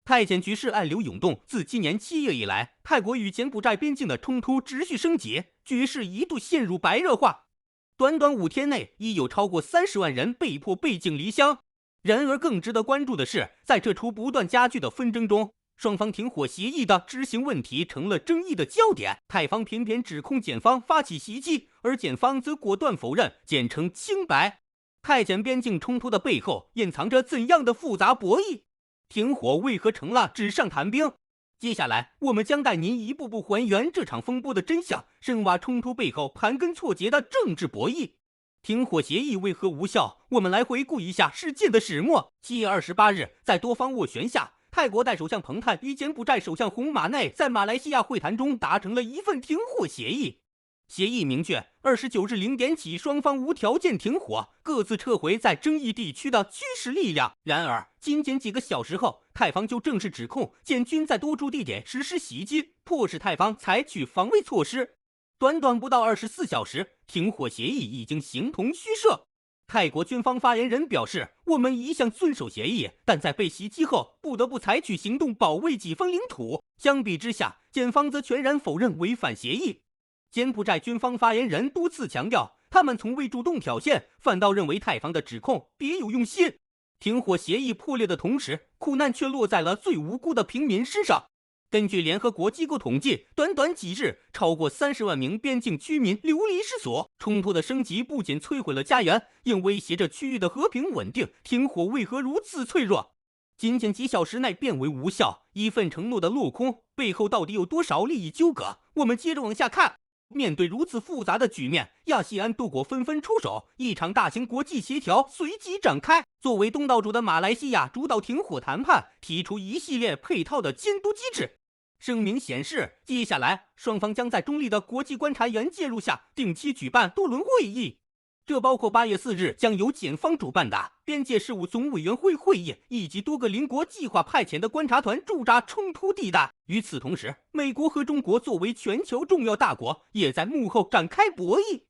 太检局势暗流涌动，自今年7月以来，泰国与柬埔寨边境的冲突持续升级，局势一度陷入白热化。短短5天内，已有超过30万人被迫背井离乡。然而，更值得关注的是，在这出不断加剧的纷争中，双方停火协议的执行问题成了争议的焦点。泰方偏偏指控检方发起袭击，而检方则果断否认，简称清白。泰柬边境冲突的背后隐藏着怎样的复杂博弈？停火为何成了纸上谈兵？接下来，我们将带您一步步还原这场风波的真相，深挖冲突背后盘根错节的政治博弈。停火协议为何无效？我们来回顾一下事件的始末。7月28日，在多方斡旋下，泰国代首相彭泰与柬埔寨首相洪马内在马来西亚会谈中达成了一份停火协议。协议明确，29日0点起，双方无条件停火，各自撤回在争议地区的军事力量。然而，仅几个小时后，泰方就正式指控柬军在多处地点实施袭击，迫使泰方采取防卫措施。短短不到24小时，停火协议已经形同虚设。泰国军方发言人表示，我们一向遵守协议，但在被袭击后不得不采取行动保卫己方领土。相比之下，柬方则全然否认违反协议。柬埔寨军方发言人多次强调，他们从未主动挑衅，反倒认为泰方的指控别有用心。停火协议破裂的同时，苦难却落在了最无辜的平民身上。根据联合国机构统计，短短几日，超过30万名边境居民流离失所。冲突的升级不仅摧毁了家园，也威胁着区域的和平稳定。停火为何如此脆弱？仅几小时内变为无效，一份承诺的落空，背后到底有多少利益纠葛？我们接着往下看。面对如此复杂的局面，亚细安多国纷纷出手，一场大型国际协调随即展开。作为东道主的马来西亚主导停火谈判，提出一系列配套的监督机制。声明显示，接下来双方将在中立的国际观察员介入下，定期举办多轮会议。这包括8月4日将由检方主办的边界事务总委员会会议，以及多个邻国计划派遣的观察团驻扎冲突地带。与此同时，美国和中国作为全球重要大国，也在幕后展开博弈。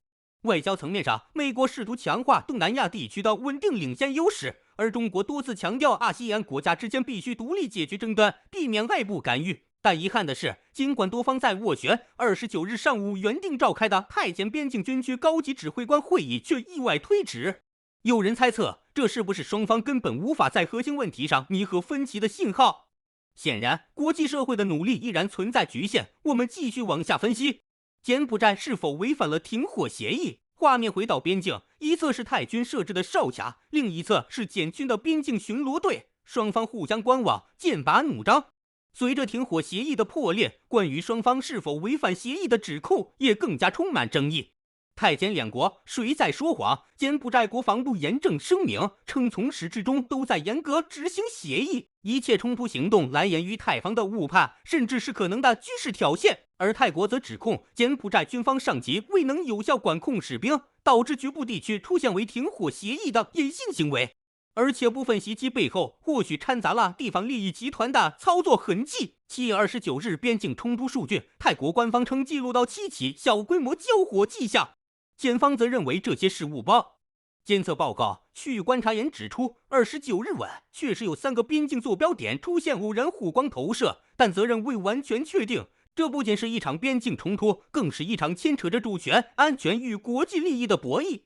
外交层面上，美国试图强化东南亚地区的稳定领先优势，而中国多次强调亚细安国家之间必须独立解决争端，避免外部干预。但遗憾的是，尽管多方在斡旋，29日上午原定召开的泰柬边境军区高级指挥官会议却意外推迟。有人猜测，这是不是双方根本无法在核心问题上弥合分歧的信号？显然，国际社会的努力依然存在局限。我们继续往下分析，柬埔寨是否违反了停火协议？画面回到边境，一侧是泰军设置的哨卡，另一侧是柬军的边境巡逻队，双方互相观望，剑拔弩张。随着停火协议的破裂，关于双方是否违反协议的指控也更加充满争议。泰柬两国谁在说谎？柬埔寨国防部严正声明，称从始至终都在严格执行协议，一切冲突行动来源于泰方的误判，甚至是可能的军事挑衅。而泰国则指控柬埔寨军方上级未能有效管控士兵，导致局部地区出现为停火协议的隐性行为。而且部分袭击背后或许掺杂了地方利益集团的操作痕迹。7月29日边境冲突数据，泰国官方称记录到7起小规模交火迹象，检方则认为这些是误报。监测报告区域观察员指出，29日晚确实有3个边境坐标点出现偶然火光投射，但责任未完全确定。这不仅是一场边境冲突，更是一场牵扯着主权、安全与国际利益的博弈。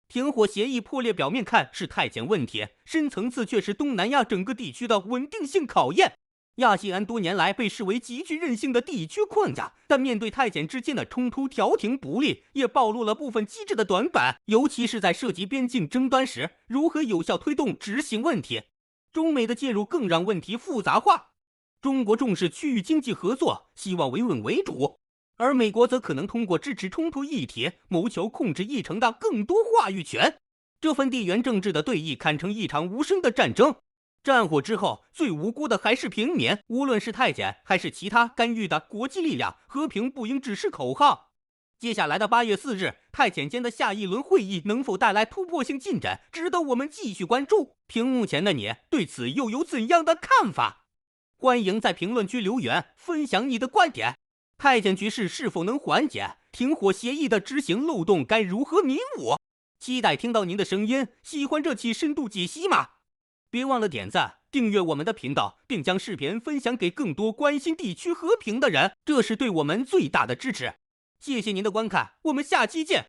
停火协议破裂，表面看是泰柬问题，深层次却是东南亚整个地区的稳定性考验。亚细安多年来被视为极具韧性的地区框架，但面对泰柬之间的冲突调停不利，也暴露了部分机制的短板，尤其是在涉及边境争端时，如何有效推动执行问题。中美的介入更让问题复杂化。中国重视区域经济合作，希望维稳为主，而美国则可能通过支持冲突议题，谋求控制议程的更多话语权。这份地缘政治的对弈堪称一场无声的战争。战火之后，最无辜的还是平民。无论是泰柬还是其他干预的国际力量，和平不应只是口号。接下来的8月4日，泰柬间的下一轮会议能否带来突破性进展，值得我们继续关注。屏幕前的你对此又有怎样的看法？欢迎在评论区留言，分享你的观点。泰柬局势是否能缓解？停火协议的执行漏洞该如何弥补？期待听到您的声音。喜欢这期深度解析吗？别忘了点赞、订阅我们的频道，并将视频分享给更多关心地区和平的人，这是对我们最大的支持。谢谢您的观看，我们下期见。